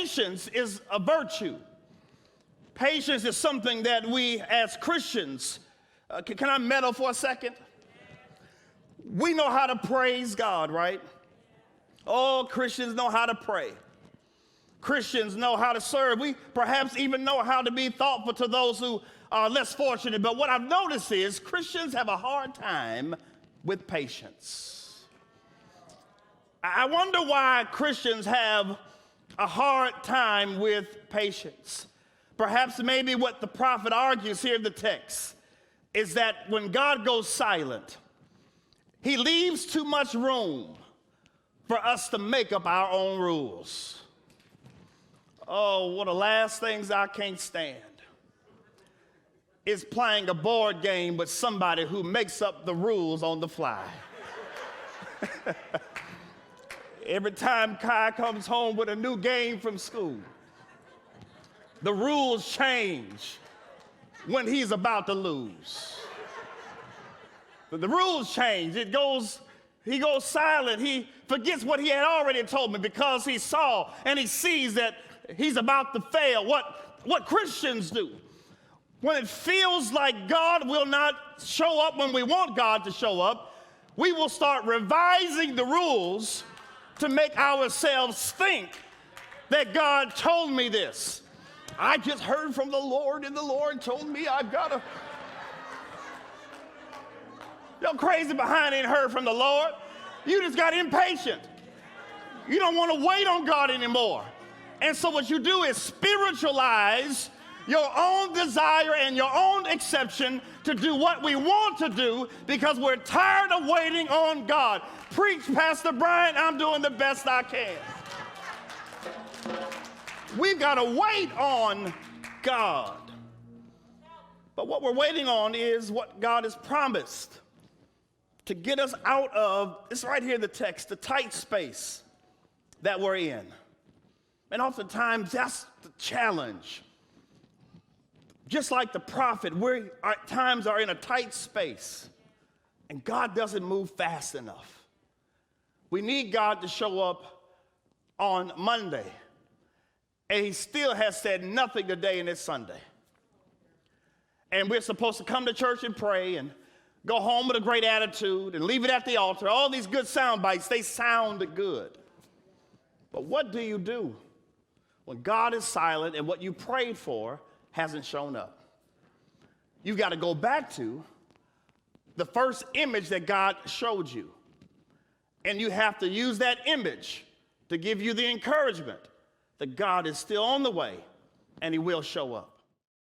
patience is a virtue. Patience is something that we as Christians, can I meddle for a second? We know how to praise God, right? All Christians know how to pray. Christians know how to serve. We perhaps even know how to be thoughtful to those who are less fortunate. But what I've noticed is Christians have a hard time with patience. I wonder why Christians have a hard time with patience. Perhaps maybe what the prophet argues here in the text is that when God goes silent, he leaves too much room for us to make up our own rules. Oh, one of the last things I can't stand is playing a board game with somebody who makes up the rules on the fly. Every time Kai comes home with a new game from school, the rules change when he's about to lose. The rules change. He goes silent. He forgets what he had already told me because he saw and he sees that he's about to fail. What Christians do when it feels like God will not show up when we want God to show up, we will start revising the rules to make ourselves think that God told me this. I just heard from the Lord and the Lord told me I've got to. You're crazy behind ain't heard from the Lord. You just got impatient. You don't want to wait on God anymore. And so what you do is spiritualize your own desire and your own exception to do what we want to do because we're tired of waiting on God. Preach, Pastor Brian, I'm doing the best I can. We've got to wait on God. But what we're waiting on is what God has promised to get us out of, it's right here in the text, the tight space that we're in. And oftentimes that's the challenge. Just like the prophet, we at times are in a tight space and God doesn't move fast enough. We need God to show up on Monday, and he still has said nothing today, and it's Sunday. And we're supposed to come to church and pray and go home with a great attitude and leave it at the altar. All these good sound bites, they sound good. But what do you do when God is silent and what you prayed for hasn't shown up? You've got to go back to the first image that God showed you. And you have to use that image to give you the encouragement that God is still on the way and he will show up.